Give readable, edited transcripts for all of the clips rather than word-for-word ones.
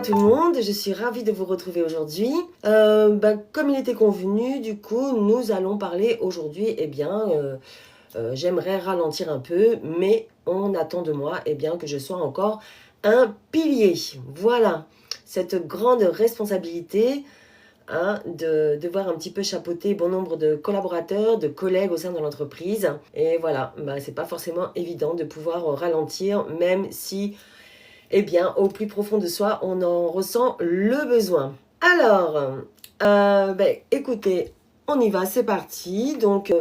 tout le monde, je suis ravie de vous retrouver aujourd'hui. Comme il était convenu, du coup, nous allons parler aujourd'hui, j'aimerais ralentir un peu, mais on attend de moi, que je sois encore un pilier. Voilà, cette grande responsabilité de devoir un petit peu chapeauter bon nombre de collaborateurs, de collègues au sein de l'entreprise. Et voilà, c'est pas forcément évident de pouvoir ralentir, même si au plus profond de soi, on en ressent le besoin. Alors, écoutez, on y va, c'est parti. Donc,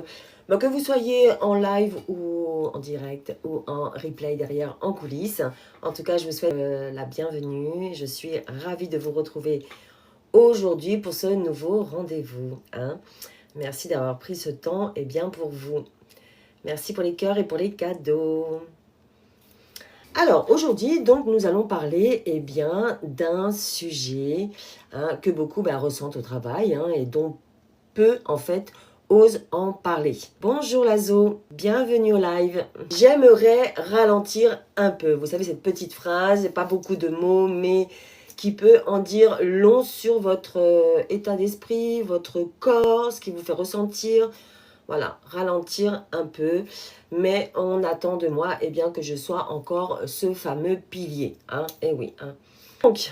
que vous soyez en live ou en direct ou en replay derrière, en coulisses, en tout cas, je vous souhaite la bienvenue. Je suis ravie de vous retrouver aujourd'hui pour ce nouveau rendez-vous. Merci d'avoir pris ce temps pour vous. Merci pour les cœurs et pour les cadeaux. Alors, aujourd'hui, donc, nous allons parler d'un sujet que beaucoup ressentent au travail et dont peu, en fait, osent en parler. Bonjour Lazo, bienvenue au live. J'aimerais ralentir un peu. Vous savez, cette petite phrase, pas beaucoup de mots, mais qui peut en dire long sur votre état d'esprit, votre corps, ce qui vous fait ressentir. Voilà, ralentir un peu, mais on attend de moi que je sois encore ce fameux pilier. Donc,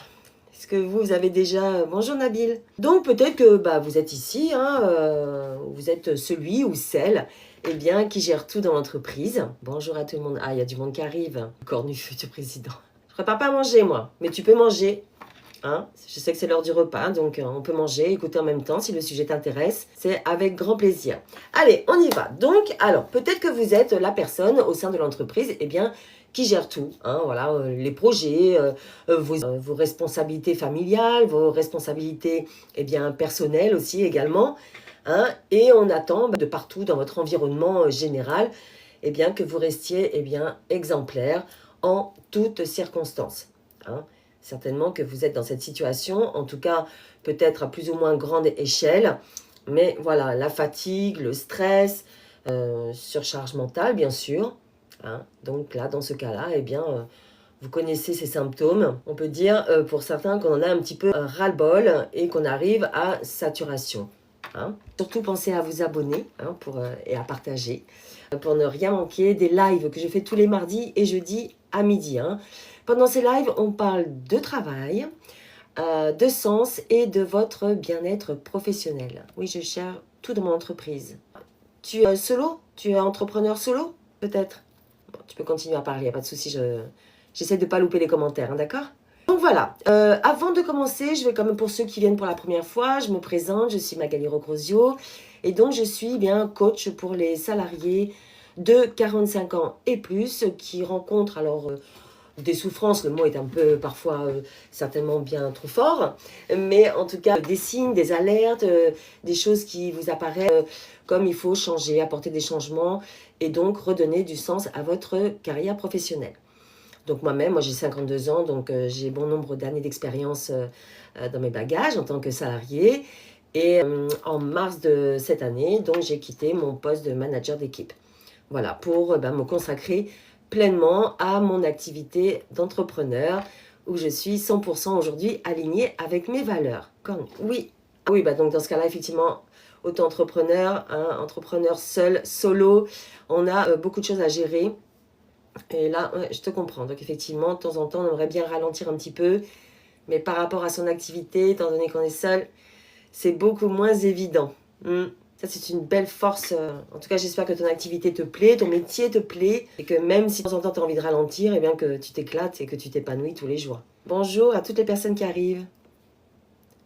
est-ce que vous avez déjà... Bonjour Nabil. Donc peut-être que vous êtes ici, vous êtes celui ou celle qui gère tout dans l'entreprise. Bonjour à tout le monde. Ah, il y a du monde qui arrive. Cornu futur président. Je prépare pas à manger moi, mais tu peux manger. Je sais que c'est l'heure du repas, donc on peut manger, écouter en même temps si le sujet t'intéresse. C'est avec grand plaisir. Allez, on y va. Donc, alors, peut-être que vous êtes la personne au sein de l'entreprise qui gère tout. Les projets, vos responsabilités familiales, vos responsabilités personnelles aussi également. Et on attend de partout dans votre environnement général que vous restiez exemplaire en toutes circonstances. Certainement que vous êtes dans cette situation, en tout cas peut-être à plus ou moins grande échelle, mais voilà, la fatigue, le stress, surcharge mentale bien sûr. Donc là, dans ce cas-là, vous connaissez ces symptômes. On peut dire pour certains qu'on en a un petit peu ras-le-bol et qu'on arrive à saturation. Surtout pensez à vous abonner et à partager pour ne rien manquer des lives que je fais tous les mardis et jeudis à midi. Pendant ces lives, on parle de travail, de sens et de votre bien-être professionnel. Oui, je gère tout dans mon entreprise. Tu es solo? Tu es entrepreneur solo? Peut-être. Bon, tu peux continuer à parler, il n'y a pas de souci. J'essaie de ne pas louper les commentaires, d'accord? Donc voilà, avant de commencer, je vais quand même pour ceux qui viennent pour la première fois, je me présente, je suis Magali Rocrosio et donc je suis coach pour les salariés de 45 ans et plus qui rencontrent des souffrances, le mot est un peu parfois certainement bien trop fort, mais en tout cas des signes, des alertes, des choses qui vous apparaissent comme il faut changer, apporter des changements et donc redonner du sens à votre carrière professionnelle. Donc moi j'ai 52 ans, donc j'ai bon nombre d'années d'expérience dans mes bagages en tant que salarié. Et en mars de cette année, donc j'ai quitté mon poste de manager d'équipe. Voilà, pour me consacrer pleinement à mon activité d'entrepreneur où je suis 100% aujourd'hui alignée avec mes valeurs. Oui, donc dans ce cas-là, effectivement, auto-entrepreneur, entrepreneur seul, solo, on a beaucoup de choses à gérer. Et là, je te comprends. Donc effectivement, de temps en temps, on aimerait bien ralentir un petit peu. Mais par rapport à son activité, étant donné qu'on est seul, c'est beaucoup moins évident. Ça, c'est une belle force. En tout cas, j'espère que ton activité te plaît, ton métier te plaît. Et que même si de temps en temps, tu as envie de ralentir, que tu t'éclates et que tu t'épanouis tous les jours. Bonjour à toutes les personnes qui arrivent.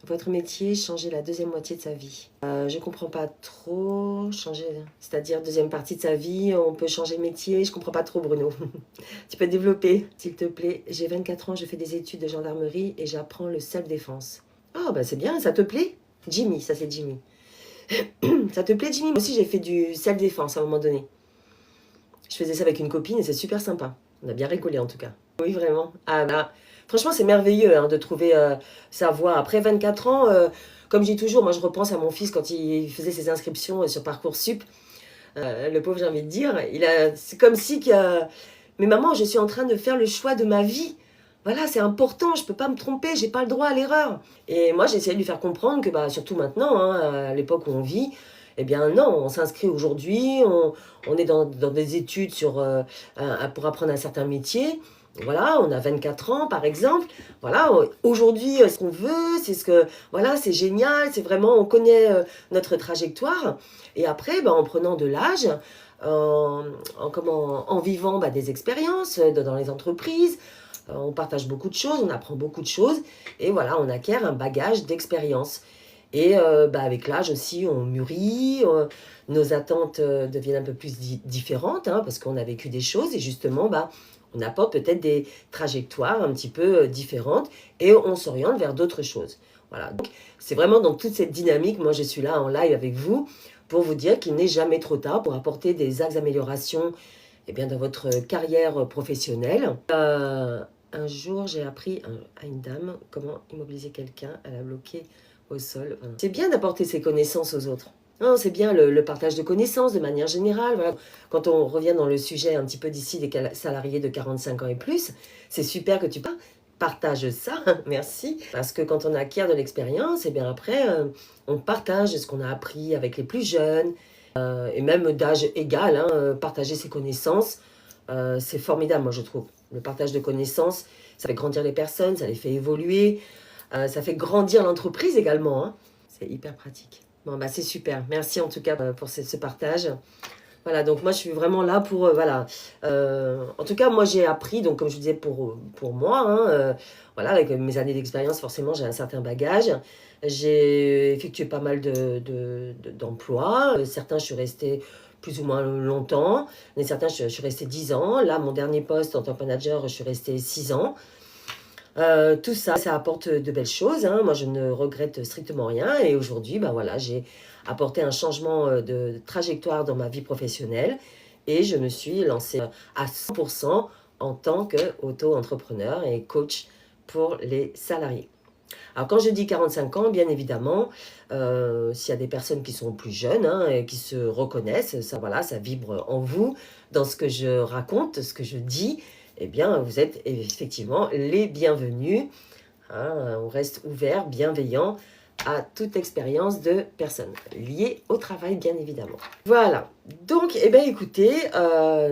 Votre métier, changer la deuxième moitié de sa vie. Je comprends pas trop. Changer, c'est-à-dire deuxième partie de sa vie, on peut changer de métier. Je comprends pas trop, Bruno. Tu peux développer, s'il te plaît. J'ai 24 ans, je fais des études de gendarmerie et j'apprends le self-défense. Oh, c'est bien, ça te plaît? Jimmy, ça c'est Jimmy. Ça te plaît, Jimmy? Moi aussi, j'ai fait du self-défense à un moment donné. Je faisais ça avec une copine et c'est super sympa. On a bien rigolé en tout cas. Oui, vraiment. Franchement, c'est merveilleux de trouver sa voie. Après 24 ans, comme je dis toujours, moi je repense à mon fils quand il faisait ses inscriptions sur Parcoursup. Le pauvre, j'ai envie de dire, c'est comme si... Mais maman, je suis en train de faire le choix de ma vie. Voilà, c'est important, je ne peux pas me tromper, j'ai pas le droit à l'erreur. Et moi, j'essayais de lui faire comprendre que, bah, surtout maintenant, hein, à l'époque où on vit, eh bien non, on s'inscrit aujourd'hui, on est dans des études pour apprendre un certain métier. Voilà, on a 24 ans par exemple. Voilà, aujourd'hui, ce qu'on veut, c'est ce que, voilà, c'est génial, c'est vraiment, on connaît notre trajectoire. Et après, bah, en prenant de l'âge, en vivant bah, des expériences dans les entreprises, on partage beaucoup de choses, on apprend beaucoup de choses, et voilà, on acquiert un bagage d'expérience. Et bah, avec l'âge aussi, on mûrit, nos attentes deviennent un peu plus différentes, hein, parce qu'on a vécu des choses, et justement, bah, on apporte peut-être des trajectoires un petit peu différentes, et on s'oriente vers d'autres choses. Voilà, donc c'est vraiment dans toute cette dynamique, moi je suis là en live avec vous, pour vous dire qu'il n'est jamais trop tard pour apporter des axes d'amélioration eh bien, dans votre carrière professionnelle. Un jour, j'ai appris à une dame comment immobiliser quelqu'un. Elle a bloqué au sol. Voilà. C'est bien d'apporter ses connaissances aux autres. Non, c'est bien le partage de connaissances de manière générale. Voilà. Quand on revient dans le sujet un petit peu d'ici des salariés de 45 ans et plus, c'est super que tu partages ça. Merci. Parce que quand on acquiert de l'expérience, et bien après, on partage ce qu'on a appris avec les plus jeunes. Et même d'âge égal, hein, partager ses connaissances, c'est formidable, moi je trouve. Le partage de connaissances, ça fait grandir les personnes, ça les fait évoluer, ça fait grandir l'entreprise également. Hein. C'est hyper pratique. Bon, bah c'est super. Merci en tout cas pour ce partage. Voilà, donc moi je suis vraiment là pour, voilà. En tout cas, moi j'ai appris, donc comme je disais pour moi, hein, voilà, avec mes années d'expérience, forcément j'ai un certain bagage. J'ai effectué pas mal d'emplois. Certains, je suis restée plus ou moins longtemps. Mais certains, je suis restée 10 ans. Là, mon dernier poste en tant que manager, je suis restée 6 ans. Tout ça, ça apporte de belles choses. Hein. Moi, je ne regrette strictement rien. Et aujourd'hui, ben voilà, j'ai apporté un changement de trajectoire dans ma vie professionnelle. Et je me suis lancée à 100% en tant qu'auto-entrepreneur et coach pour les salariés. Alors quand je dis 45 ans, bien évidemment, s'il y a des personnes qui sont plus jeunes hein, et qui se reconnaissent, ça, voilà, ça vibre en vous, dans ce que je raconte, ce que je dis, eh bien vous êtes effectivement les bienvenus. Hein, on reste ouvert, bienveillant à toute expérience de personnes liées au travail, bien évidemment. Voilà, donc, eh bien, écoutez,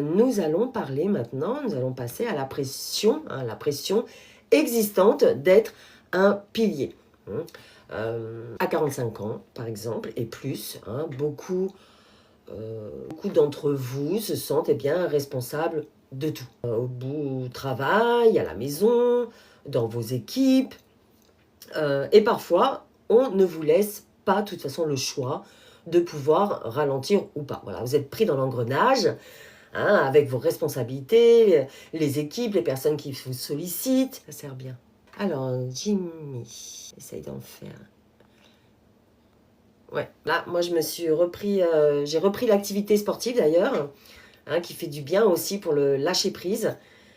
nous allons parler maintenant, nous allons passer à la pression existante d'être un pilier. À 45 ans, par exemple, et plus, hein, beaucoup d'entre vous se sentent eh bien, responsables de tout. Au bout du travail, à la maison, dans vos équipes. Et parfois, on ne vous laisse pas, de toute façon, le choix de pouvoir ralentir ou pas. Voilà, vous êtes pris dans l'engrenage, hein, avec vos responsabilités, les équipes, les personnes qui vous sollicitent. Ça sert bien. Alors, Jimmy, essaye d'en faire. Ouais, là, moi, je me suis repris, j'ai repris l'activité sportive d'ailleurs, hein, qui fait du bien aussi pour le lâcher prise.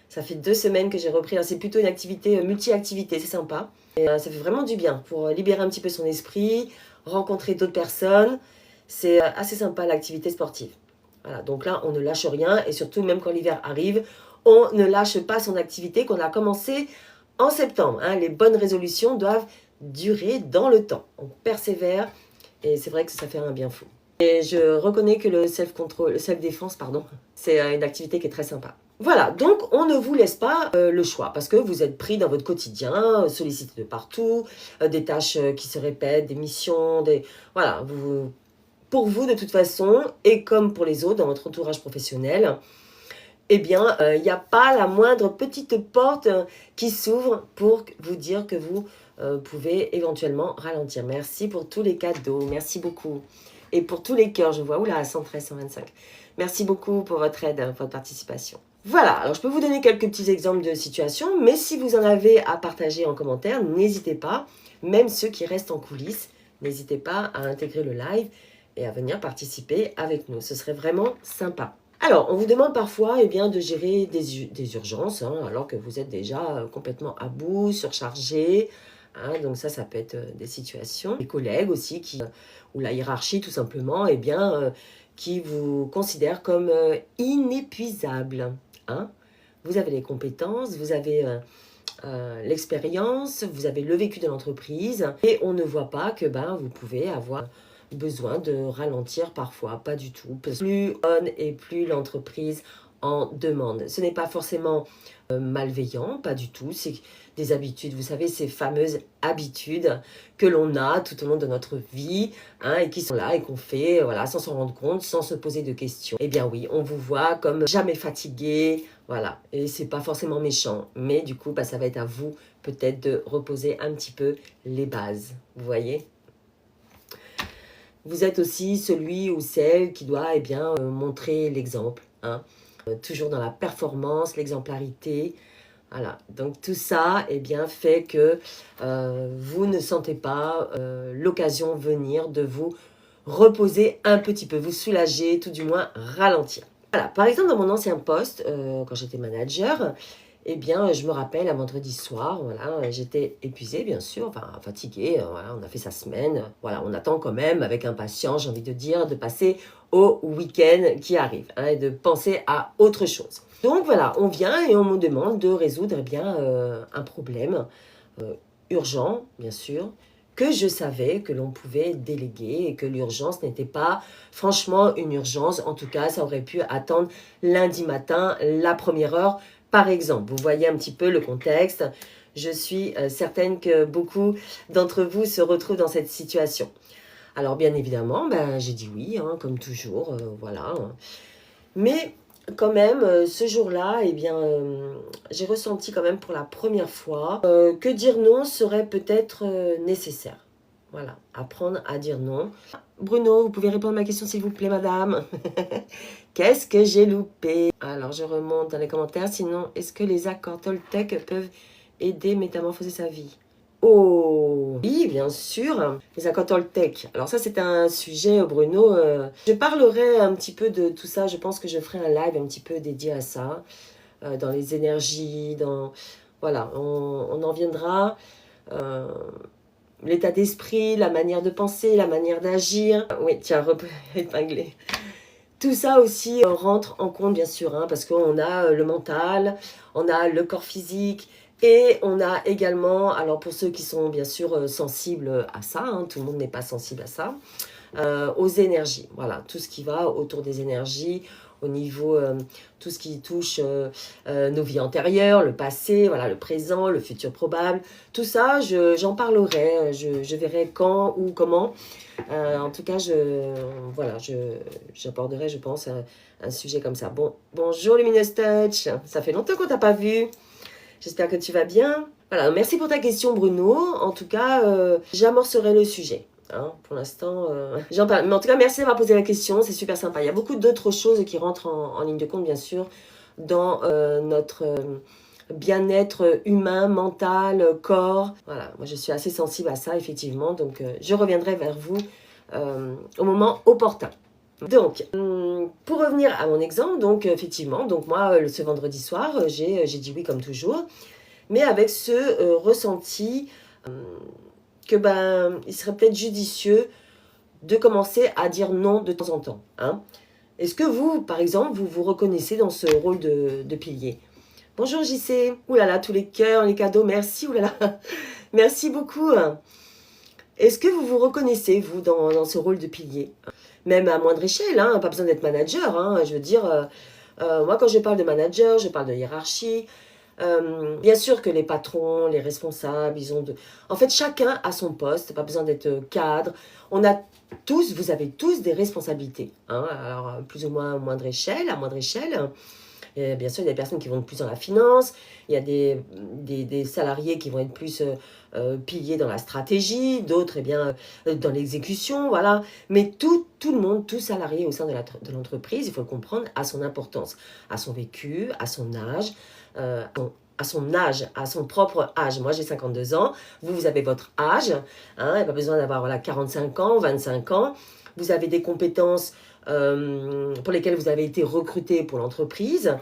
Ça fait 2 semaines que j'ai repris. C'est plutôt une activité multi-activité, c'est sympa. Et ça fait vraiment du bien pour libérer un petit peu son esprit, rencontrer d'autres personnes. C'est assez sympa l'activité sportive. Voilà, donc là, on ne lâche rien et surtout, même quand l'hiver arrive, on ne lâche pas son activité qu'on a commencé en septembre. Hein. Les bonnes résolutions doivent durer dans le temps. On persévère et c'est vrai que ça fait un bien fou. Et je reconnais que le self-control, le self-défense, pardon, c'est une activité qui est très sympa. Voilà, donc on ne vous laisse pas le choix parce que vous êtes pris dans votre quotidien, sollicité de partout, des tâches qui se répètent, des missions, voilà, pour vous de toute façon et comme pour les autres dans votre entourage professionnel, eh bien, il n'y a pas la moindre petite porte qui s'ouvre pour vous dire que vous pouvez éventuellement ralentir. Merci pour tous les cadeaux, merci beaucoup. Et pour tous les cœurs, je vois, oula, 113, 125. Merci beaucoup pour votre aide, votre participation. Voilà, alors je peux vous donner quelques petits exemples de situations, mais si vous en avez à partager en commentaire, n'hésitez pas, même ceux qui restent en coulisses, n'hésitez pas à intégrer le live et à venir participer avec nous. Ce serait vraiment sympa. Alors, on vous demande parfois eh bien, de gérer des urgences, hein, alors que vous êtes déjà complètement à bout, surchargé. Hein, donc ça peut être des situations. Les collègues aussi, ou la hiérarchie tout simplement, eh bien, qui vous considèrent comme inépuisable. Hein. Vous avez les compétences, vous avez l'expérience, vous avez le vécu de l'entreprise et on ne voit pas que vous pouvez avoir besoin de ralentir parfois, pas du tout. Parce que plus on et plus l'entreprise en demande. Ce n'est pas forcément malveillant, pas du tout. C'est des habitudes, vous savez, ces fameuses habitudes que l'on a tout au long de notre vie et qui sont là et qu'on fait voilà, sans s'en rendre compte, sans se poser de questions. Eh bien oui, on vous voit comme jamais fatigué, voilà. Et c'est pas forcément méchant, mais du coup, ça va être à vous peut-être de reposer un petit peu les bases, vous voyez. Vous êtes aussi celui ou celle qui doit montrer l'exemple. Toujours dans la performance, l'exemplarité. Voilà. Donc tout ça fait que vous ne sentez pas l'occasion venir de vous reposer un petit peu, vous soulager, tout du moins ralentir. Voilà. Par exemple, dans mon ancien poste, quand j'étais manager, je me rappelle, un vendredi soir, voilà, j'étais épuisée, bien sûr, enfin fatiguée, voilà, on a fait sa semaine, voilà, on attend quand même, avec impatience, j'ai envie de dire, de passer au week-end qui arrive, et de penser à autre chose. Donc voilà, on vient et on me demande de résoudre un problème urgent, bien sûr, que je savais que l'on pouvait déléguer et que l'urgence n'était pas franchement une urgence. En tout cas, ça aurait pu attendre lundi matin, la première heure, par exemple. Vous voyez un petit peu le contexte. Je suis certaine que beaucoup d'entre vous se retrouvent dans cette situation. Alors, bien évidemment, j'ai dit oui, comme toujours, voilà. Mais quand même, ce jour-là, j'ai ressenti quand même pour la première fois que dire non serait peut-être nécessaire. Voilà, apprendre à dire non. Bruno, vous pouvez répondre à ma question s'il vous plaît, madame. Qu'est-ce que j'ai loupé? Alors, je remonte dans les commentaires. Sinon, est-ce que les accords Toltec peuvent aider métamorphoser sa vie? Oh, oui, bien sûr, les accords Toltec. Alors ça, c'est un sujet, Bruno. Je parlerai un petit peu de tout ça. Je pense que je ferai un live un petit peu dédié à ça, dans les énergies, voilà, on en viendra. L'état d'esprit, la manière de penser, la manière d'agir. Oui, tiens, épinglé. Tout ça aussi rentre en compte, bien sûr, parce qu'on a le mental, on a le corps physique, et on a également, alors pour ceux qui sont bien sûr sensibles à ça, tout le monde n'est pas sensible à ça, aux énergies. Voilà, tout ce qui va autour des énergies, au niveau, tout ce qui touche nos vies antérieures, le passé, voilà, le présent, le futur probable. Tout ça, j'en parlerai, je verrai quand ou comment. En tout cas, j'aborderai, je pense, un sujet comme ça. Bon, bonjour Luminous Touch, ça fait longtemps qu'on t'a pas vu. J'espère que tu vas bien. Voilà, merci pour ta question Bruno. En tout cas, j'amorcerai le sujet. Pour l'instant, j'en parle. Mais en tout cas, merci d'avoir posé la question, c'est super sympa. Il y a beaucoup d'autres choses qui rentrent en ligne de compte, bien sûr, dans notre bien-être humain, mental, corps. Voilà, moi je suis assez sensible à ça, effectivement. Donc, je reviendrai vers vous au moment opportun. Donc, pour revenir à mon exemple, donc effectivement, donc moi, ce vendredi soir, j'ai dit oui comme toujours, mais avec ce ressenti que il serait peut-être judicieux de commencer à dire non de temps en temps. Est-ce que vous, par exemple, vous vous reconnaissez dans ce rôle de pilier? Bonjour JC, oulala, tous les cœurs, les cadeaux, merci, oulala, merci beaucoup. Est-ce que vous vous reconnaissez, vous, dans ce rôle de pilier? Même à moindre échelle, pas besoin d'être manager, je veux dire, moi quand je parle de manager, je parle de hiérarchie. Bien sûr que les patrons, les responsables, en fait, chacun a son poste, pas besoin d'être cadre. Vous avez tous des responsabilités, alors plus ou moins à moindre échelle, Et bien sûr, il y a des personnes qui vont être plus dans la finance, il y a des salariés qui vont être plus piliers dans la stratégie, d'autres dans l'exécution, voilà. Mais tout le monde, tout salarié au sein de l'entreprise, il faut le comprendre, a son importance, à son vécu, à son âge, à son propre âge. Moi, j'ai 52 ans, vous avez votre âge, il n'y a pas besoin d'avoir 45 ans, 25 ans. Vous avez des compétences pour lesquelles vous avez été recruté pour l'entreprise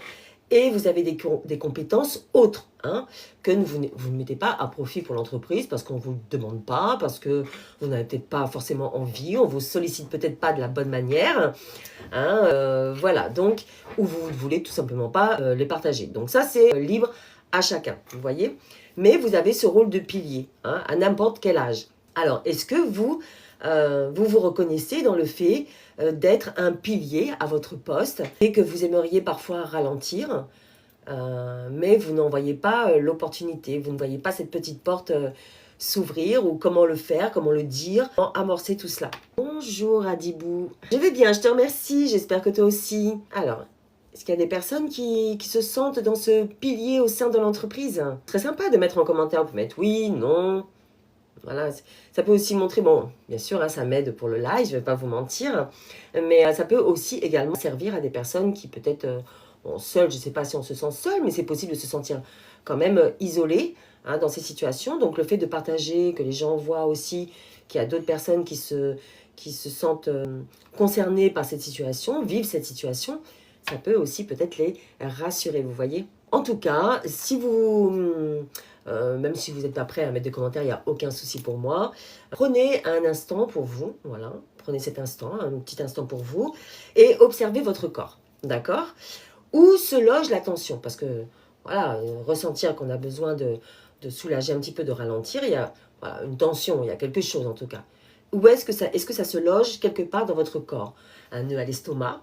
et vous avez des compétences autres que vous ne mettez pas à profit pour l'entreprise parce qu'on ne vous le demande pas, parce que vous n'avez peut-être pas forcément envie, on ne vous sollicite peut-être pas de la bonne manière, voilà, donc, ou vous ne voulez tout simplement pas les partager. Donc ça, c'est libre à chacun, vous voyez. Mais vous avez ce rôle de pilier, hein, à n'importe quel âge. Alors, est-ce que vous reconnaissez dans le fait d'être un pilier à votre poste et que vous aimeriez parfois ralentir, mais vous n'en voyez pas l'opportunité, vous ne voyez pas cette petite porte s'ouvrir ou comment le faire, comment le dire, comment amorcer tout cela. Bonjour Adibou, je vais bien, je te remercie, j'espère que toi aussi. Alors, est-ce qu'il y a des personnes qui se sentent dans ce pilier au sein de l'entreprise? Très sympa de mettre en commentaire, vous pouvez mettre oui, non. Voilà, ça peut aussi montrer, bon, bien sûr, hein, ça m'aide pour le live, je ne vais pas vous mentir, mais ça peut aussi également servir à des personnes qui peut-être, bon, seules, je ne sais pas si on se sent seul, mais c'est possible de se sentir quand même isolé, hein, dans ces situations. Donc le fait de partager, que les gens voient aussi qu'il y a d'autres personnes qui se sentent concernées par cette situation, vivent cette situation, ça peut aussi peut-être les rassurer, vous voyez. En tout cas, si vous, même si vous n'êtes pas prêt à mettre des commentaires, il n'y a aucun souci pour moi. Prenez un instant pour vous, voilà, prenez cet instant, un petit instant pour vous, et observez votre corps, d'accord? Où se loge la tension? Parce que, voilà, ressentir qu'on a besoin de soulager un petit peu, de ralentir, il y a voilà, une tension, il y a quelque chose en tout cas. Où est-ce que ça se loge quelque part dans votre corps? Un nœud à l'estomac.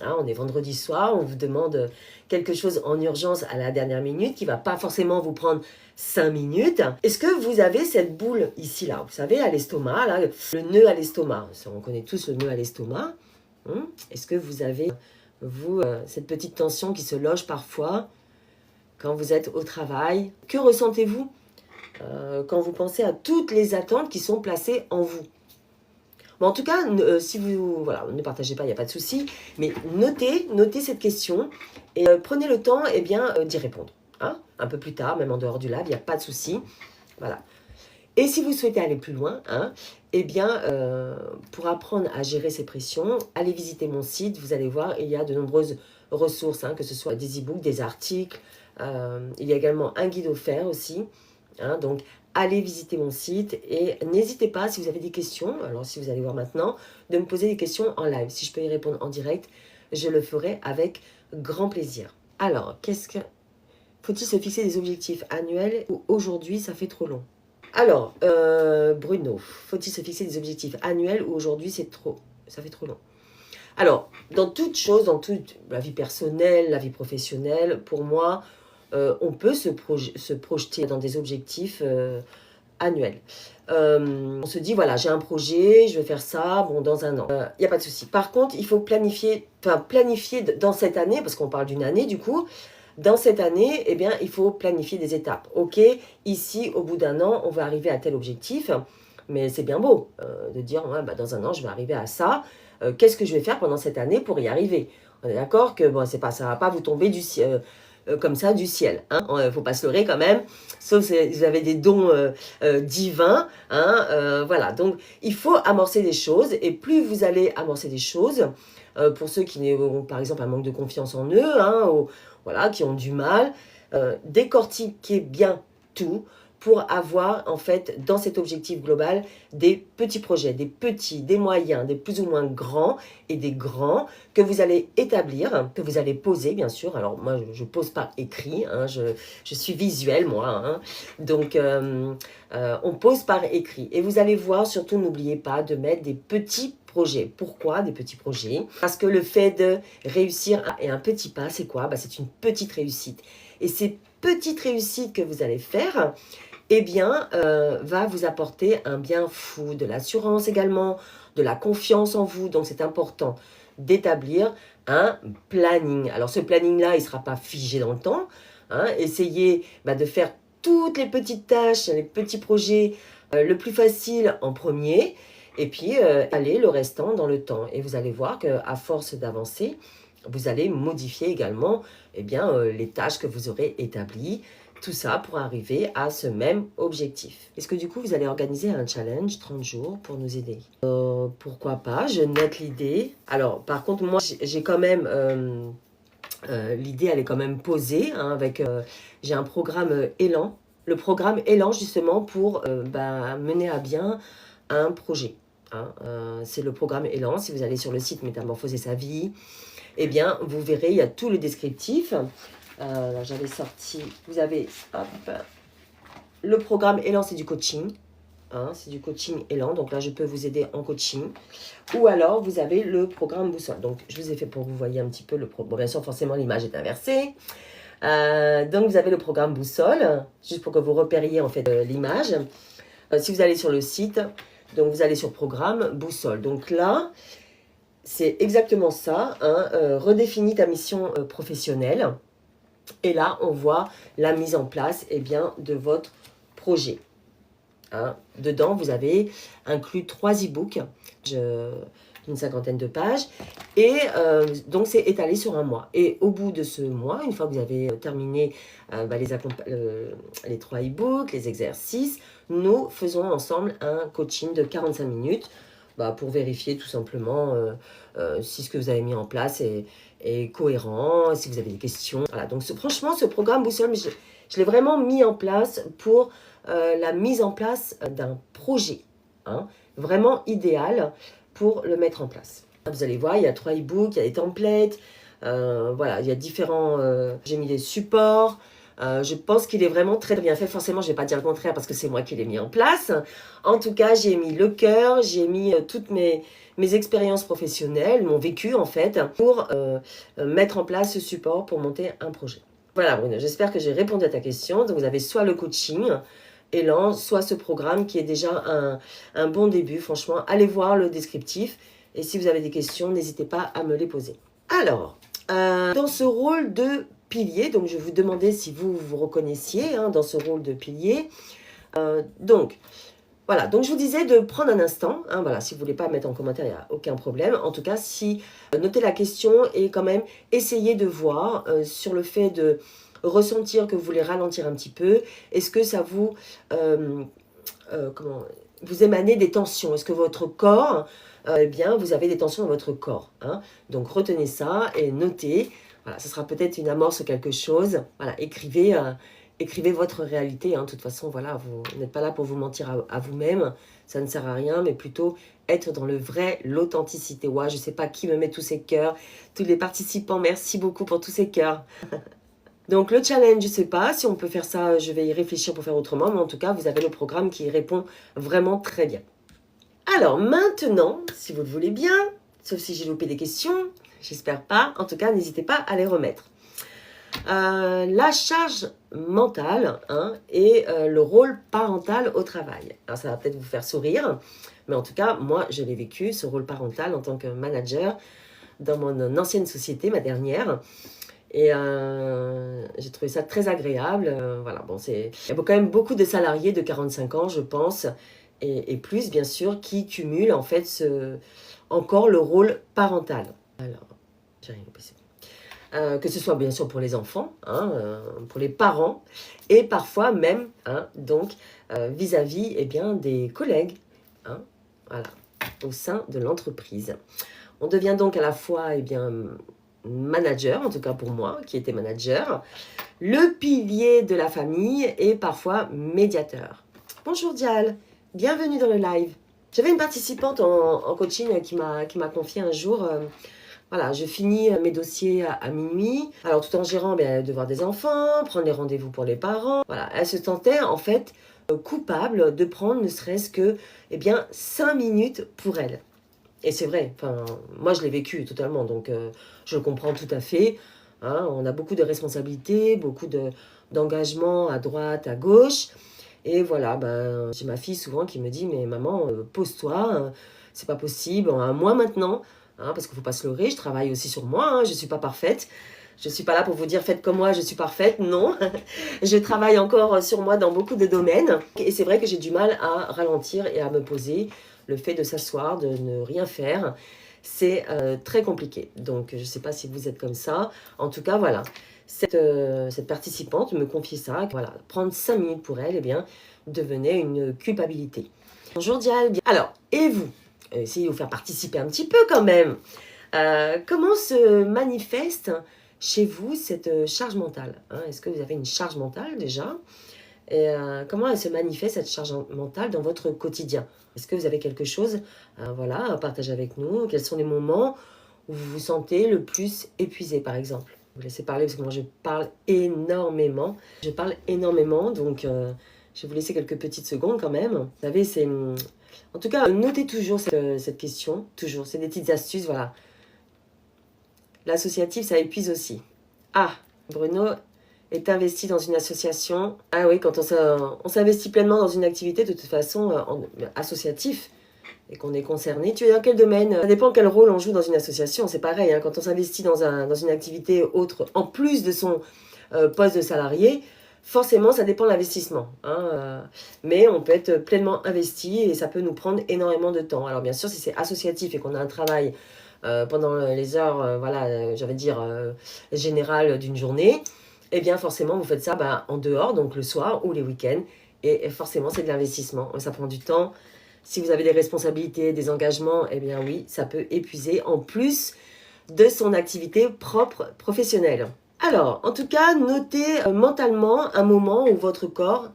Hein, on est vendredi soir, on vous demande quelque chose en urgence à la dernière minute qui ne va pas forcément vous prendre 5 minutes. Est-ce que vous avez cette boule ici, là, vous savez, à l'estomac, là, le nœud à l'estomac? On connaît tous le nœud à l'estomac. Est-ce que vous avez, vous, cette petite tension qui se loge parfois quand vous êtes au travail? Que ressentez-vous quand vous pensez à toutes les attentes qui sont placées en vous? Bon, en tout cas, si vous voilà, ne partagez pas, il n'y a pas de souci, mais notez cette question et prenez le temps d'y répondre. Hein, un peu plus tard, même en dehors du live, il n'y a pas de souci. Voilà. Et si vous souhaitez aller plus loin, hein, pour apprendre à gérer ces pressions, allez visiter mon site, vous allez voir, il y a de nombreuses ressources, hein, que ce soit des e-books, des articles, il y a également un guide offert aussi, hein, donc allez visiter mon site et n'hésitez pas si vous avez des questions, alors si vous allez voir maintenant, de me poser des questions en live. Si je peux y répondre en direct, je le ferai avec grand plaisir. Alors, faut-il se fixer des objectifs annuels ou aujourd'hui ça fait trop long? Alors, Bruno, faut-il se fixer des objectifs annuels ou aujourd'hui ça fait trop long? Alors, dans toute chose, dans toute la vie personnelle, la vie professionnelle, pour moi, on peut se projeter dans des objectifs annuels. On se dit, voilà, j'ai un projet, je vais faire ça, bon, dans un an. Il n'y a pas de souci. Par contre, il faut planifier dans cette année, parce qu'on parle d'une année du coup, dans cette année, eh bien, il faut planifier des étapes. Ok, ici, au bout d'un an, on va arriver à tel objectif, mais c'est bien beau de dire, ouais, bah, dans un an, je vais arriver à ça. Qu'est-ce que je vais faire pendant cette année pour y arriver? On est d'accord que bon, ça ne va pas vous tomber du ciel, comme ça du ciel. Hein. Il ne faut pas se leurrer quand même, sauf si vous avez des dons divins. Hein, voilà, donc il faut amorcer des choses, et plus vous allez amorcer des choses, pour ceux qui ont par exemple un manque de confiance en eux, hein, ou, voilà, qui ont du mal, décortiquez bien tout, pour avoir en fait dans cet objectif global des petits projets, des petits, des moyens, des plus ou moins grands et des grands que vous allez établir, que vous allez poser bien sûr. Alors moi je pose par écrit, hein, je suis visuelle moi, hein, donc on pose par écrit et vous allez voir, surtout n'oubliez pas de mettre des petits projets. Pourquoi des petits projets? Parce que le fait de réussir un petit pas, c'est quoi? Bah, c'est une petite réussite. Et ces petites réussites que vous allez faire, eh bien, va vous apporter un bien fou, de l'assurance également, de la confiance en vous. Donc, c'est important d'établir un planning. Alors, ce planning-là, il ne sera pas figé dans le temps. Hein. Essayez de faire toutes les petites tâches, les petits projets, le plus facile en premier, et puis aller le restant dans le temps. Et vous allez voir qu'à force d'avancer, vous allez modifier également les tâches que vous aurez établies. Tout ça pour arriver à ce même objectif. Est-ce que du coup, vous allez organiser un challenge 30 jours pour nous aider? Pourquoi pas? Je note l'idée. Alors, par contre, moi, j'ai quand même... l'idée, elle est quand même posée. Hein, j'ai un programme Élan. Le programme Élan, justement, pour mener à bien un projet. Hein, c'est le programme Élan. Si vous allez sur le site Métamorphoser sa vie, eh bien, vous verrez, il y a tout le descriptif. Là, j'avais sorti, vous avez hop, le programme Élan, c'est du coaching. Hein, c'est du coaching Élan, donc là je peux vous aider en coaching. Ou alors vous avez le programme Boussole. Donc je vous ai fait pour que vous voyez un petit peu le programme. Bon, bien sûr, forcément l'image est inversée. Donc vous avez le programme Boussole, juste pour que vous repériez en fait l'image. Si vous allez sur le site, donc vous allez sur programme Boussole. Donc là, c'est exactement ça, hein, redéfinis ta mission professionnelle. Et là, on voit la mise en place de votre projet. Hein. Dedans, vous avez inclus 3 e-books d'une 50aine de pages. Et donc, c'est étalé sur un mois. Et au bout de ce mois, une fois que vous avez terminé les 3 e-books, les exercices, nous faisons ensemble un coaching de 45 minutes pour vérifier tout simplement si ce que vous avez mis en place est cohérent, si vous avez des questions. Voilà, donc franchement, ce programme Boussole, je l'ai vraiment mis en place pour la mise en place d'un projet, hein, vraiment idéal pour le mettre en place. Vous allez voir, il y a 3 e-books, il y a des templates, voilà, il y a différents... j'ai mis des supports. Je pense qu'il est vraiment très bien fait. Forcément, je ne vais pas dire le contraire parce que c'est moi qui l'ai mis en place. En tout cas, j'ai mis le cœur, j'ai mis toutes mes expériences professionnelles, mon vécu en fait, pour mettre en place ce support pour monter un projet. Voilà Bruno, j'espère que j'ai répondu à ta question. Donc vous avez soit le coaching Élan, soit ce programme qui est déjà un bon début. Franchement, allez voir le descriptif. Et si vous avez des questions, n'hésitez pas à me les poser. Alors, dans ce rôle de pilier, donc je vais vous demander si vous vous reconnaissiez dans ce rôle de pilier. Donc, voilà, donc je vous disais de prendre un instant, voilà, si vous ne voulez pas mettre en commentaire, il n'y a aucun problème. En tout cas, si notez la question et quand même essayez de voir sur le fait de ressentir que vous voulez ralentir un petit peu. Est-ce que ça vous, vous émanez des tensions? Est-ce que votre corps, vous avez des tensions dans votre corps, hein? Donc retenez ça et notez. Voilà, ce sera peut-être une amorce ou quelque chose. Voilà, écrivez votre réalité. Hein. De toute façon, voilà, vous n'êtes pas là pour vous mentir à vous-même. Ça ne sert à rien, mais plutôt être dans le vrai, l'authenticité. Ouais, je ne sais pas qui me met tous ces cœurs. Tous les participants, merci beaucoup pour tous ces cœurs. Donc le challenge, je ne sais pas si on peut faire ça. Je vais y réfléchir pour faire autrement. Mais en tout cas, vous avez le programme qui répond vraiment très bien. Alors maintenant, si vous le voulez bien, sauf si j'ai loupé des questions, j'espère pas. En tout cas, n'hésitez pas à les remettre. La charge mentale et le rôle parental au travail. Alors ça va peut-être vous faire sourire, mais en tout cas, moi, je l'ai vécu, ce rôle parental en tant que manager dans mon ancienne société, ma dernière. Et j'ai trouvé ça très agréable. Voilà, bon, il y a quand même beaucoup de salariés de 45 ans, je pense, et plus, bien sûr, qui cumulent en fait encore le rôle parental. Alors, j'ai rien compris. Que ce soit bien sûr pour les enfants, pour les parents, et parfois même vis-à-vis des collègues, voilà, au sein de l'entreprise. On devient donc à la fois manager, en tout cas pour moi, qui était manager, le pilier de la famille et parfois médiateur. Bonjour Dial, bienvenue dans le live. J'avais une participante en coaching qui m'a confié un jour... Voilà, je finis mes dossiers à minuit. Alors, tout en gérant le devoir des enfants, prendre les rendez-vous pour les parents. Voilà, elle se sentait en fait coupable de prendre ne serait-ce que 5 minutes pour elle. Et c'est vrai, moi je l'ai vécu totalement, donc je le comprends tout à fait. Hein, on a beaucoup de responsabilités, beaucoup d'engagement à droite, à gauche. Et voilà, j'ai ma fille souvent qui me dit « Mais maman, pose-toi, c'est pas possible, moi maintenant ». Parce qu'il ne faut pas se leurrer, je travaille aussi sur moi, je ne suis pas parfaite. Je ne suis pas là pour vous dire faites comme moi, je suis parfaite, non. Je travaille encore sur moi dans beaucoup de domaines. Et c'est vrai que j'ai du mal à ralentir et à me poser. Le fait de s'asseoir, de ne rien faire, c'est très compliqué. Donc je ne sais pas si vous êtes comme ça. En tout cas, voilà, cette participante me confie ça. Voilà, prendre 5 minutes pour elle, devenait une culpabilité. Bonjour Dial. Alors, et vous? Essayez de vous faire participer un petit peu quand même. Comment se manifeste chez vous cette charge mentale? Est-ce que vous avez une charge mentale déjà? Et comment elle se manifeste cette charge mentale dans votre quotidien? Est-ce que vous avez quelque chose à partager avec nous? Quels sont les moments où vous vous sentez le plus épuisé par exemple? vous laisser parler parce que moi je parle énormément. Je parle énormément, donc je vais vous laisser quelques petites secondes quand même. Vous savez, c'est... En tout cas, notez toujours cette question, toujours. C'est des petites astuces, voilà. L'associatif, ça épuise aussi. Ah, Bruno est investi dans une association. Ah oui, quand on s'investit pleinement dans une activité, de toute façon, associatif, et qu'on est concerné. Tu es dans quel domaine? Ça dépend quel rôle on joue dans une association. C'est pareil, hein, quand on s'investit dans une activité autre, en plus de son poste de salarié, forcément, ça dépend de l'investissement. Hein, mais on peut être pleinement investi et ça peut nous prendre énormément de temps. Alors bien sûr, si c'est associatif et qu'on a un travail pendant les heures, voilà, j'allais dire, générales d'une journée, eh bien forcément, vous faites ça en dehors, donc le soir ou les week-ends. Et forcément, c'est de l'investissement. Ça prend du temps. Si vous avez des responsabilités, des engagements, eh bien oui, ça peut épuiser en plus de son activité propre professionnelle. Alors, en tout cas, notez mentalement un moment où votre corps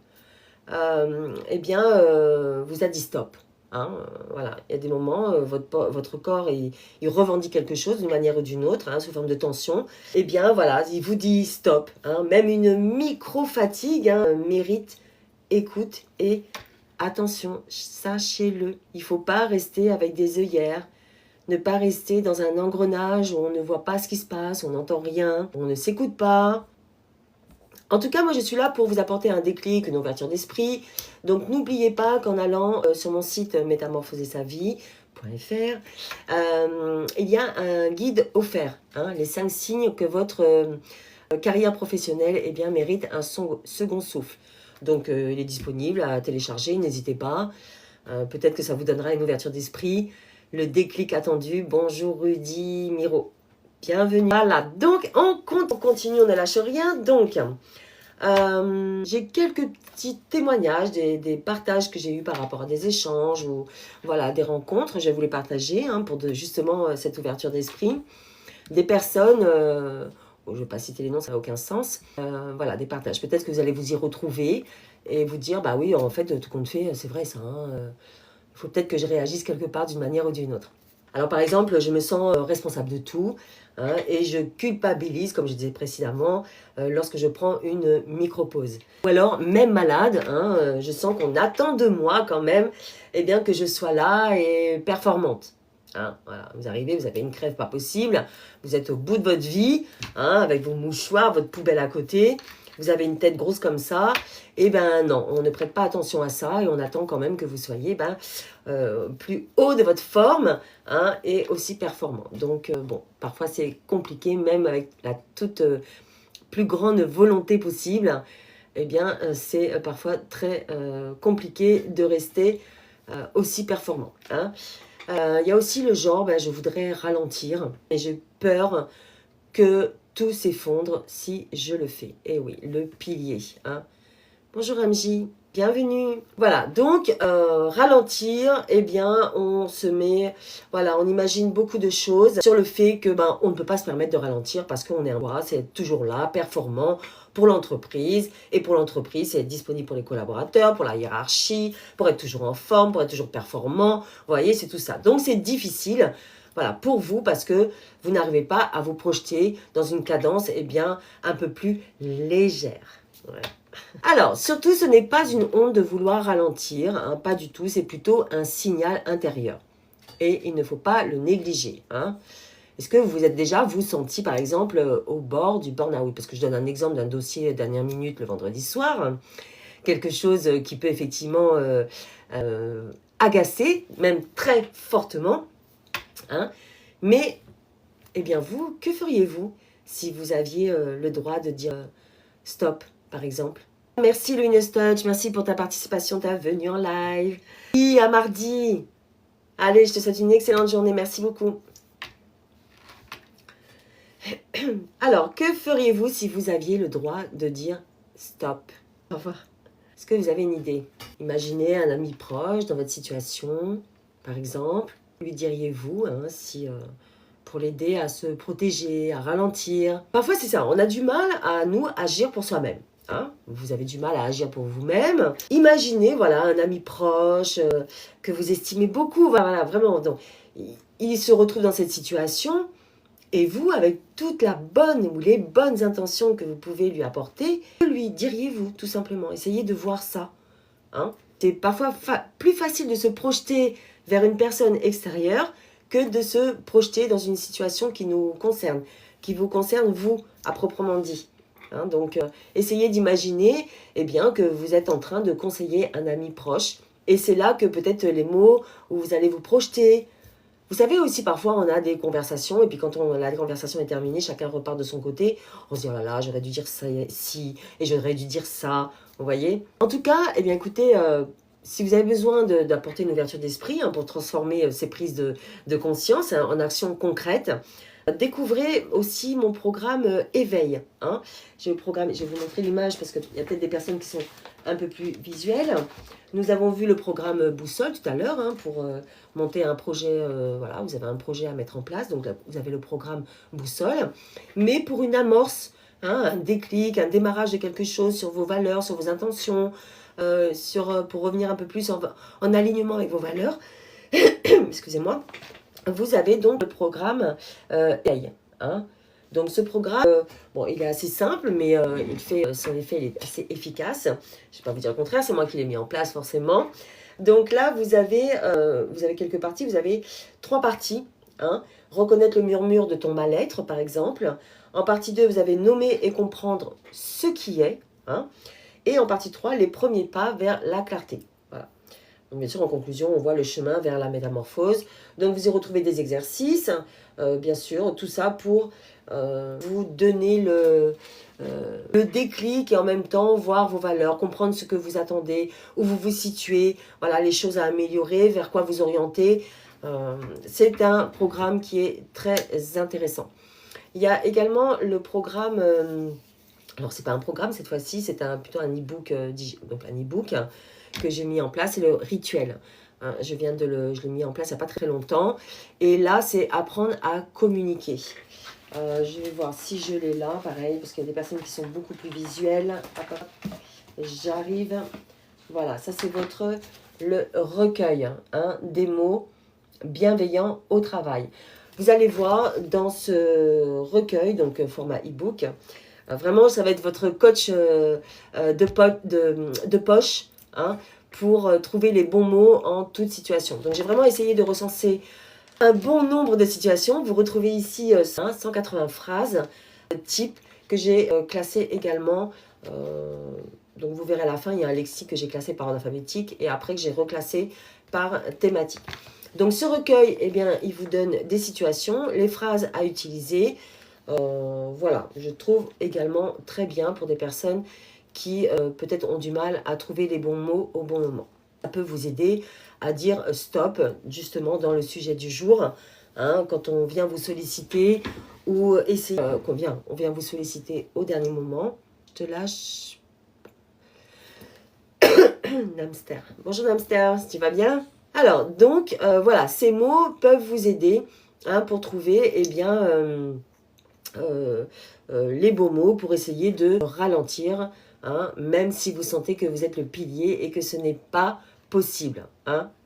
vous a dit stop. Hein, voilà, il y a des moments, votre corps, il revendique quelque chose d'une manière ou d'une autre, hein, sous forme de tension. Eh bien, voilà, il vous dit stop. Hein, même une micro-fatigue mérite écoute et attention, sachez-le, il ne faut pas rester avec des œillères, ne pas rester dans un engrenage où on ne voit pas ce qui se passe, on n'entend rien, on ne s'écoute pas. En tout cas, moi je suis là pour vous apporter un déclic, une ouverture d'esprit. Donc n'oubliez pas qu'en allant sur mon site métamorphosesavie.fr, il y a un guide offert, hein, les 5 signes que votre carrière professionnelle mérite un second souffle. Donc, il est disponible à télécharger, n'hésitez pas. Peut-être que ça vous donnera une ouverture d'esprit, le déclic attendu. Bonjour Rudy, Miro, bienvenue. Voilà, donc on continue, on ne lâche rien. Donc, j'ai quelques petits témoignages, des partages que j'ai eus par rapport à des échanges ou voilà, des rencontres. Je vais vous les partager pour justement cette ouverture d'esprit. Des personnes... je ne vais pas citer les noms, ça n'a aucun sens. Voilà, des partages. Peut-être que vous allez vous y retrouver et vous dire, bah oui, en fait, tout compte fait, c'est vrai ça. Il faut peut-être que je réagisse quelque part d'une manière ou d'une autre. Alors, par exemple, je me sens responsable de tout et je culpabilise, comme je disais précédemment, lorsque je prends une micro-pause. Ou alors, même malade, je sens qu'on attend de moi quand même que je sois là et performante. Voilà. Vous arrivez, vous avez une crève pas possible, vous êtes au bout de votre vie, avec vos mouchoirs, votre poubelle à côté, vous avez une tête grosse comme ça, et non, on ne prête pas attention à ça et on attend quand même que vous soyez plus haut de votre forme et aussi performant. Donc bon, parfois c'est compliqué, même avec la toute plus grande volonté possible, c'est parfois très compliqué de rester aussi performant. Il y a aussi le genre, je voudrais ralentir et j'ai peur que tout s'effondre si je le fais. Et oui, le pilier. Bonjour MJ, bienvenue. Voilà, donc ralentir, on se met, voilà, on imagine beaucoup de choses sur le fait que on ne peut pas se permettre de ralentir parce qu'on est un bras, c'est toujours là, performant pour l'entreprise. Et pour l'entreprise, c'est être disponible pour les collaborateurs, pour la hiérarchie, pour être toujours en forme, pour être toujours performant. Vous voyez, c'est tout ça. Donc c'est difficile. Voilà, pour vous, parce que vous n'arrivez pas à vous projeter dans une cadence un peu plus légère. Ouais. Alors, surtout, ce n'est pas une honte de vouloir ralentir, pas du tout, c'est plutôt un signal intérieur. Et il ne faut pas le négliger. Est-ce que vous vous êtes déjà, vous, senti, par exemple, au bord du burn-out? Parce que je donne un exemple d'un dossier dernière minute le vendredi soir. Quelque chose qui peut effectivement agacer, même très fortement. Mais, vous, que feriez-vous si vous aviez le droit de dire stop, par exemple? Merci Luminous Touch, merci pour ta participation, ta venue en live. Oui, à mardi. Allez, je te souhaite une excellente journée, merci beaucoup. Alors, que feriez-vous si vous aviez le droit de dire stop? Au revoir. Est-ce que vous avez une idée? Imaginez un ami proche dans votre situation, par exemple. Lui diriez-vous si pour l'aider à se protéger, à ralentir? Parfois, c'est ça, on a du mal à nous agir pour soi-même. Vous avez du mal à agir pour vous-même. Imaginez, voilà, un ami proche que vous estimez beaucoup, voilà, vraiment. Donc, il se retrouve dans cette situation Et vous, avec toute la bonne ou les bonnes intentions que vous pouvez lui apporter, que lui diriez-vous tout simplement? Essayez de voir ça. Hein. C'est parfois plus facile de se projeter vers une personne extérieure que de se projeter dans une situation qui nous concerne, qui vous concerne vous, à proprement dit. Hein, donc, essayez d'imaginer que vous êtes en train de conseiller un ami proche. Et c'est là que peut-être les mots où vous allez vous projeter. Vous savez aussi, parfois, on a des conversations, et puis quand la conversation est terminée, chacun repart de son côté. On se dit, oh là là, j'aurais dû dire ça, si, et j'aurais dû dire ça, vous voyez. En tout cas, écoutez, si vous avez besoin d'apporter une ouverture d'esprit pour transformer ces prises de conscience en actions concrètes, découvrez aussi mon programme Éveil. Hein. Je vais vous montrer l'image parce qu'il y a peut-être des personnes qui sont un peu plus visuelles. Nous avons vu le programme Boussole tout à l'heure pour monter un projet. Voilà, vous avez un projet à mettre en place, donc là, vous avez le programme Boussole. Mais pour une amorce, un déclic, un démarrage de quelque chose sur vos valeurs, sur vos intentions, pour revenir un peu plus en alignement avec vos valeurs, excusez-moi, vous avez donc le programme Éveil. Hein. Donc ce programme, il est assez simple, mais son effet il est assez efficace. Je ne vais pas vous dire le contraire, c'est moi qui l'ai mis en place forcément. Donc là, vous avez quelques parties, vous avez 3 parties. Hein. Reconnaître le murmure de ton mal-être, par exemple. En partie 2, vous avez nommer et comprendre ce qui est. Hein. Et en partie 3, les premiers pas vers la clarté. Voilà. Donc, bien sûr, en conclusion, on voit le chemin vers la métamorphose. Donc, vous y retrouvez des exercices, bien sûr, tout ça pour vous donner le déclic et en même temps voir vos valeurs, comprendre ce que vous attendez, où vous vous situez, voilà, les choses à améliorer, vers quoi vous orienter. C'est un programme qui est très intéressant. Il y a également le programme... alors, c'est pas un programme cette fois-ci, c'est plutôt un e-book, donc un e-book que j'ai mis en place, c'est le rituel. Hein, je l'ai mis en place il n'y a pas très longtemps. Et là, c'est apprendre à communiquer. Je vais voir si je l'ai là, pareil, parce qu'il y a des personnes qui sont beaucoup plus visuelles. J'arrive. Voilà, ça c'est le recueil des mots bienveillants au travail. Vous allez voir dans ce recueil, donc format e-book, vraiment ça va être votre coach de poche pour trouver les bons mots en toute situation. Donc j'ai vraiment essayé de recenser un bon nombre de situations. Vous retrouvez ici 180 phrases type que j'ai classées également. Donc vous verrez à la fin, il y a un lexique que j'ai classé par ordre alphabétique et après que j'ai reclassé par thématique. Donc ce recueil, il vous donne des situations, les phrases à utiliser. Voilà, je trouve également très bien pour des personnes qui peut-être ont du mal à trouver les bons mots au bon moment. Ça peut vous aider à dire stop, justement dans le sujet du jour, quand on vient vous solliciter ou essayer, on vient vous solliciter au dernier moment. Je te lâche. Namster. Bonjour Namster, tu vas bien? Alors, donc, voilà, ces mots peuvent vous aider pour trouver, les beaux mots pour essayer de ralentir, même si vous sentez que vous êtes le pilier et que ce n'est pas possible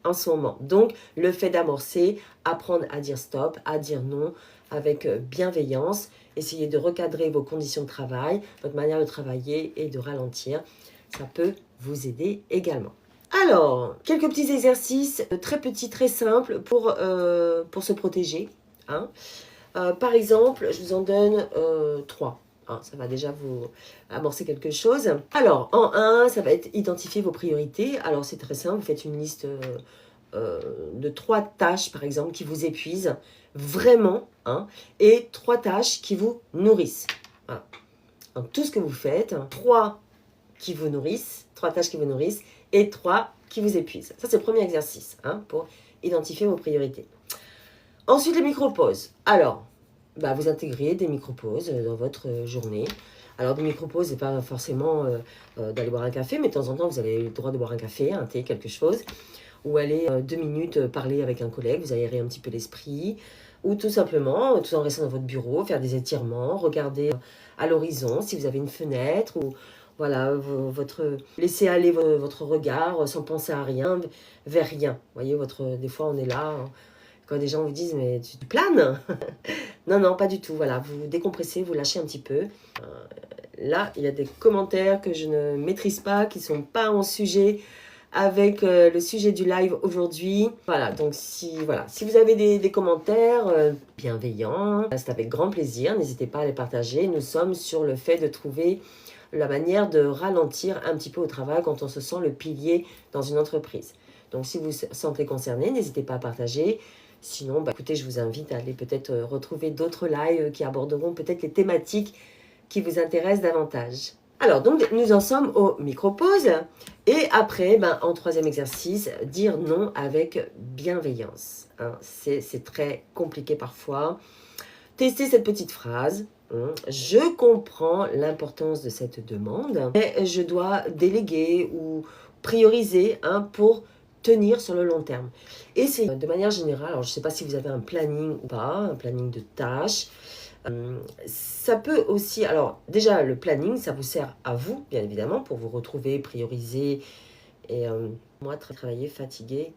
en ce moment. Donc, le fait d'amorcer, apprendre à dire stop, à dire non avec bienveillance, essayer de recadrer vos conditions de travail, votre manière de travailler et de ralentir, ça peut vous aider également. Alors, quelques petits exercices très petits, très simples pour se protéger. Par exemple, je vous en donne 3. Ça va déjà vous amorcer quelque chose. Alors, en 1, ça va être identifier vos priorités. Alors, c'est très simple. Vous faites une liste de 3 tâches, par exemple, qui vous épuisent vraiment, et 3 tâches qui vous nourrissent. Voilà. Donc, tout ce que vous faites, 3 qui vous nourrissent, 3 tâches qui vous nourrissent, et 3 qui vous épuisent. Ça, c'est le premier exercice pour identifier vos priorités. Ensuite, les micro-pauses. Alors, vous intégrez des micro-pauses dans votre journée. Alors, des micro-pauses, ce n'est pas forcément d'aller boire un café, mais de temps en temps, vous avez le droit de boire un café, un thé, quelque chose, ou aller 2 minutes parler avec un collègue, vous aérez un petit peu l'esprit, ou tout simplement, tout en restant dans votre bureau, faire des étirements, regarder à l'horizon si vous avez une fenêtre, ou voilà, laisser aller votre regard sans penser à rien, vers rien. Vous voyez, des fois, on est là... Quand des gens vous disent, mais tu planes? Non, non, pas du tout. Voilà, vous décompressez, vous lâchez un petit peu. Là, il y a des commentaires que je ne maîtrise pas, qui ne sont pas en sujet avec le sujet du live aujourd'hui. Voilà, donc si vous avez des commentaires bienveillants, c'est avec grand plaisir. N'hésitez pas à les partager. Nous sommes sur le fait de trouver la manière de ralentir un petit peu au travail quand on se sent le pilier dans une entreprise. Donc si vous vous sentez concerné, n'hésitez pas à partager. Sinon, écoutez, je vous invite à aller peut-être retrouver d'autres lives qui aborderont peut-être les thématiques qui vous intéressent davantage. Alors, donc, nous en sommes au micro-pause. Et après, en troisième exercice, dire non avec bienveillance. Hein, c'est très compliqué parfois. Testez cette petite phrase. Je comprends l'importance de cette demande, mais je dois déléguer ou prioriser pour tenir sur le long terme. Et c'est de manière générale, alors je ne sais pas si vous avez un planning ou pas, un planning de tâches. Ça peut aussi, alors déjà le planning, ça vous sert à vous, bien évidemment, pour vous retrouver, prioriser et moi, travailler, fatigué,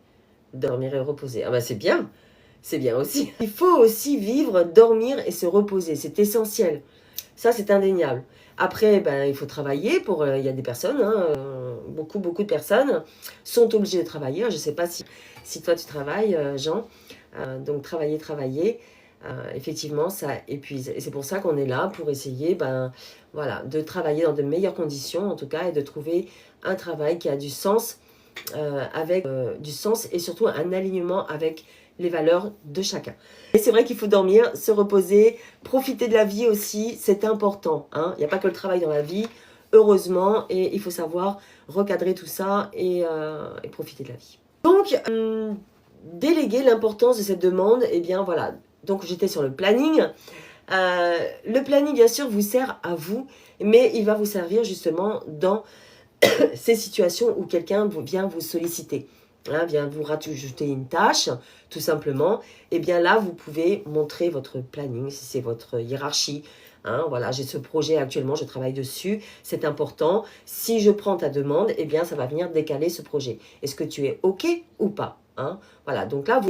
dormir et reposer. Ah c'est bien aussi. Il faut aussi vivre, dormir et se reposer, c'est essentiel. Ça, c'est indéniable. Après, il faut travailler. Il y a des personnes, beaucoup de personnes sont obligées de travailler. Je ne sais pas si toi, tu travailles, Jean. Donc, travailler. Effectivement, ça épuise. Et c'est pour ça qu'on est là, pour essayer de travailler dans de meilleures conditions, en tout cas, et de trouver un travail qui a du sens, avec du sens et surtout un alignement avec les valeurs de chacun. Et c'est vrai qu'il faut dormir, se reposer, profiter de la vie aussi, c'est important. Il n'y a pas que le travail dans la vie, heureusement, et il faut savoir recadrer tout ça et profiter de la vie. Donc, déléguer l'importance de cette demande, voilà. Donc, j'étais sur le planning. Le planning, bien sûr, vous sert à vous, mais il va vous servir justement dans ces situations où quelqu'un vient vous solliciter. Vient vous rajouter une tâche, tout simplement, là, vous pouvez montrer votre planning, si c'est votre hiérarchie. Voilà, j'ai ce projet actuellement, je travaille dessus, c'est important. Si je prends ta demande, ça va venir décaler ce projet. Est-ce que tu es OK ou pas? Voilà, donc là,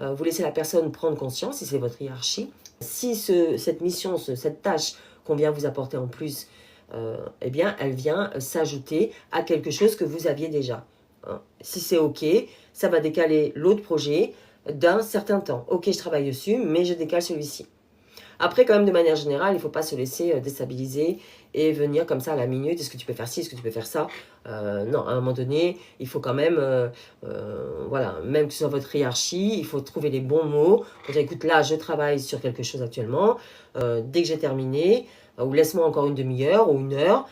vous laissez la personne prendre conscience, si c'est votre hiérarchie. Si cette mission, cette tâche qu'on vient vous apporter en plus, elle vient s'ajouter à quelque chose que vous aviez déjà. Si c'est OK, ça va décaler l'autre projet d'un certain temps. OK, je travaille dessus, mais je décale celui-ci. Après, quand même, de manière générale, il ne faut pas se laisser déstabiliser et venir comme ça à la minute. Est-ce que tu peux faire ci, est-ce que tu peux faire ça? Non, à un moment donné, il faut quand même, même que ce soit votre hiérarchie, il faut trouver les bons mots. Pour dire, écoute, là, je travaille sur quelque chose actuellement. Dès que j'ai terminé, ou laisse-moi encore une demi-heure ou une heure,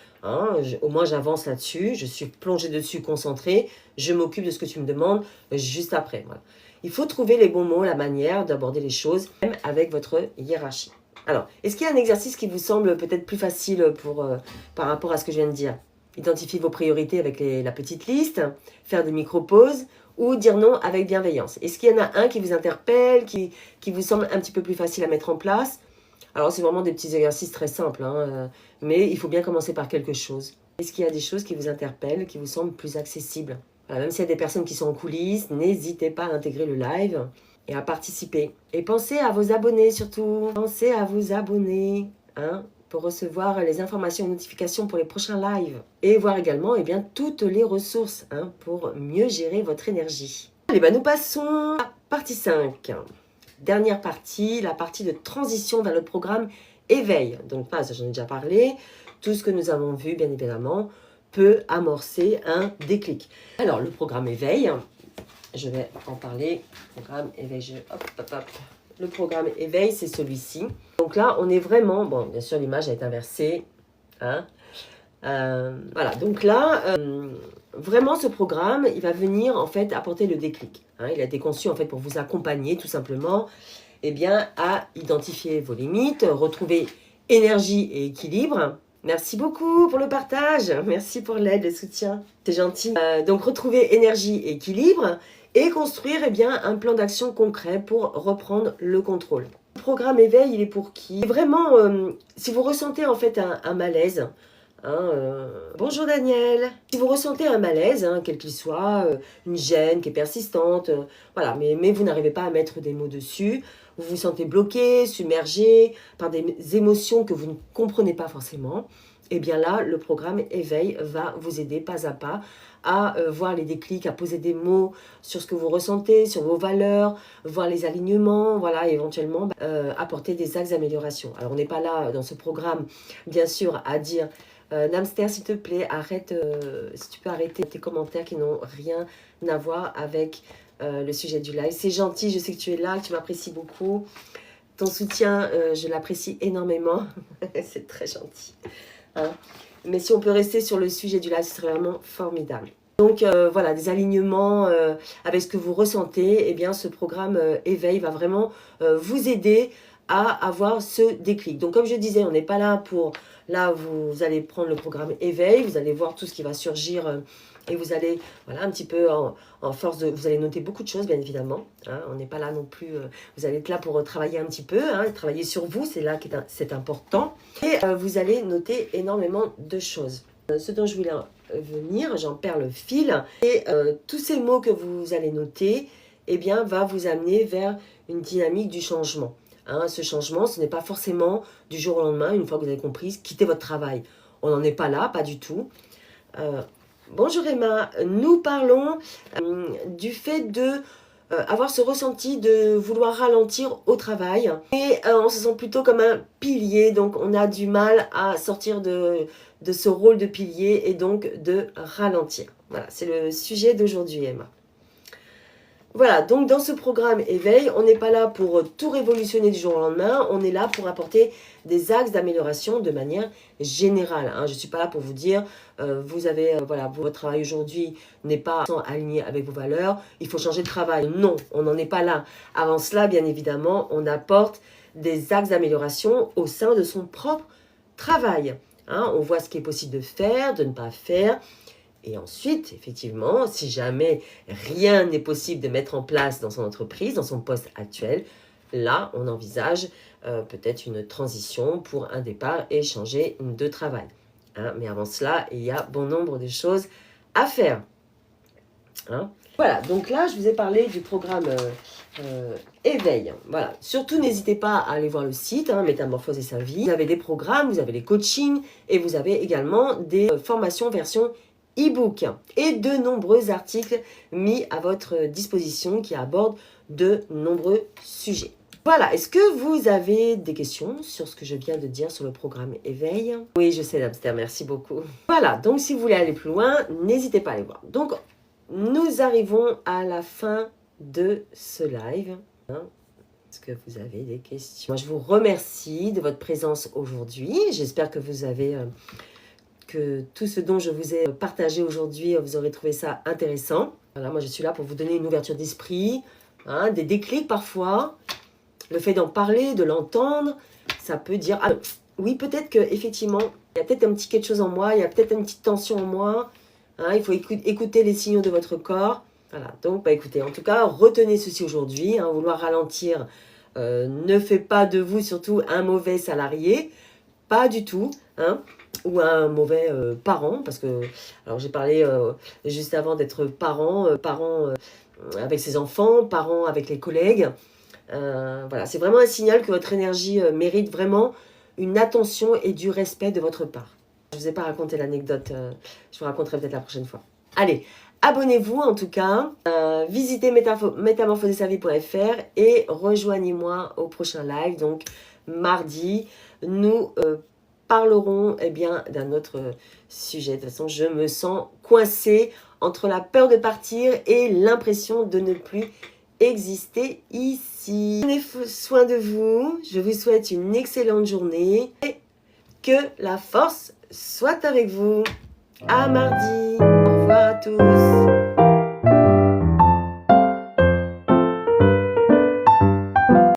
au moins j'avance là-dessus, je suis plongée dessus, concentrée, je m'occupe de ce que tu me demandes juste après. Voilà. Il faut trouver les bons mots, la manière d'aborder les choses, même avec votre hiérarchie. Alors, est-ce qu'il y a un exercice qui vous semble peut-être plus facile par rapport à ce que je viens de dire? Identifier vos priorités avec la petite liste, faire des micro-pauses ou dire non avec bienveillance. Est-ce qu'il y en a un qui vous interpelle, qui vous semble un petit peu plus facile à mettre en place? Alors, c'est vraiment des petits exercices très simples, mais il faut bien commencer par quelque chose. Est-ce qu'il y a des choses qui vous interpellent, qui vous semblent plus accessibles? Voilà, même s'il y a des personnes qui sont en coulisses, n'hésitez pas à intégrer le live et à participer. Et pensez à vos abonnés surtout. Pensez à vous abonner pour recevoir les informations et notifications pour les prochains lives. Et voir également toutes les ressources pour mieux gérer votre énergie. Allez, nous passons à partie 5. Dernière partie, la partie de transition vers le programme Éveil. Donc, j'en ai déjà parlé. Tout ce que nous avons vu, bien évidemment, peut amorcer un déclic. Alors, le programme Éveil, je vais en parler. Programme Éveil, Le programme Éveil, c'est celui-ci. Donc là, on est vraiment... Bon, bien sûr, l'image a été inversée. Voilà, donc là, vraiment, ce programme, il va venir, en fait, apporter le déclic. Il a été conçu, en fait, pour vous accompagner, tout simplement, à identifier vos limites, retrouver énergie et équilibre. Merci beaucoup pour le partage. Merci pour l'aide, le soutien. C'est gentil. Donc, retrouver énergie et équilibre et construire un plan d'action concret pour reprendre le contrôle. Le programme Éveil, il est pour qui? Vraiment, si vous ressentez en fait un malaise, Bonjour Daniel. Si vous ressentez un malaise, quel qu'il soit, une gêne qui est persistante, voilà, mais vous n'arrivez pas à mettre des mots dessus, vous vous sentez bloqué, submergé par des émotions que vous ne comprenez pas forcément, et bien là, le programme Éveil va vous aider pas à pas à voir les déclics, à poser des mots sur ce que vous ressentez, sur vos valeurs, voir les alignements, voilà, éventuellement apporter des axes d'amélioration. Alors on n'est pas là dans ce programme, bien sûr, à dire Namster, s'il te plaît, arrête, si tu peux arrêter tes commentaires qui n'ont rien à voir avec le sujet du live. C'est gentil, je sais que tu es là, que tu m'apprécies beaucoup. Ton soutien, je l'apprécie énormément. C'est très gentil. Mais si on peut rester sur le sujet du live, ce serait vraiment formidable. Donc voilà, des alignements avec ce que vous ressentez. Eh bien, ce programme Éveil va vraiment vous aider à avoir ce déclic. Donc comme je disais, on n'est pas là pour... Là, vous allez prendre le programme Éveil, vous allez voir tout ce qui va surgir et vous allez, voilà, un petit peu en force de... Vous allez noter beaucoup de choses, bien évidemment. On n'est pas là non plus... vous allez être là pour travailler un petit peu, travailler sur vous, c'est là que c'est important. Et vous allez noter énormément de choses. Ce dont je voulais venir, j'en perds le fil. Et tous ces mots que vous allez noter, eh bien, va vous amener vers une dynamique du changement. Ce changement, ce n'est pas forcément du jour au lendemain, une fois que vous avez compris, quitter votre travail. On n'en est pas là, pas du tout. Bonjour Emma, nous parlons du fait de avoir ce ressenti de vouloir ralentir au travail. Et on se sent plutôt comme un pilier, donc on a du mal à sortir de ce rôle de pilier et donc de ralentir. Voilà, c'est le sujet d'aujourd'hui, Emma. Voilà, donc dans ce programme Éveil, on n'est pas là pour tout révolutionner du jour au lendemain, on est là pour apporter des axes d'amélioration de manière générale. Je ne suis pas là pour vous dire, vous avez, voilà, votre travail aujourd'hui n'est pas aligné avec vos valeurs, il faut changer de travail. Non, on n'en est pas là. Avant cela, bien évidemment, on apporte des axes d'amélioration au sein de son propre travail. On voit ce qui est possible de faire, de ne pas faire. Et ensuite, effectivement, si jamais rien n'est possible de mettre en place dans son entreprise, dans son poste actuel, là, on envisage peut-être une transition pour un départ et changer de travail. Mais avant cela, il y a bon nombre de choses à faire. Voilà, donc là, je vous ai parlé du programme Éveil. Voilà, surtout n'hésitez pas à aller voir le site, Métamorphoser sa vie. Vous avez des programmes, vous avez les coachings et vous avez également des formations version e-book et de nombreux articles mis à votre disposition qui abordent de nombreux sujets. Voilà, est-ce que vous avez des questions sur ce que je viens de dire sur le programme Éveil? Oui, je sais, Namster, merci beaucoup. Voilà, donc si vous voulez aller plus loin, n'hésitez pas à aller voir. Donc, nous arrivons à la fin de ce live. Est-ce que vous avez des questions? Moi, je vous remercie de votre présence aujourd'hui. J'espère que vous avez... que tout ce dont je vous ai partagé aujourd'hui, vous aurez trouvé ça intéressant. Voilà, moi je suis là pour vous donner une ouverture d'esprit, des déclics parfois. Le fait d'en parler, de l'entendre, ça peut dire, ah oui, peut-être qu'effectivement, il y a peut-être un petit quelque chose en moi, il y a peut-être une petite tension en moi. Il faut écouter les signaux de votre corps. Voilà, donc écoutez, en tout cas, retenez ceci aujourd'hui. Vouloir ralentir ne fait pas de vous surtout un mauvais salarié, pas du tout. Ou un mauvais parent, parce que, alors j'ai parlé juste avant d'être parent, avec ses enfants, parent avec les collègues. Voilà, c'est vraiment un signal que votre énergie mérite vraiment une attention et du respect de votre part. Je ne vous ai pas raconté l'anecdote, je vous raconterai peut-être la prochaine fois. Allez, abonnez-vous en tout cas, visitez métamorphosersavie.fr et rejoignez-moi au prochain live, donc mardi. Nous parlerons d'un autre sujet. De toute façon, je me sens coincée entre la peur de partir et l'impression de ne plus exister ici. Prenez soin de vous. Je vous souhaite une excellente journée et que la force soit avec vous. À mardi.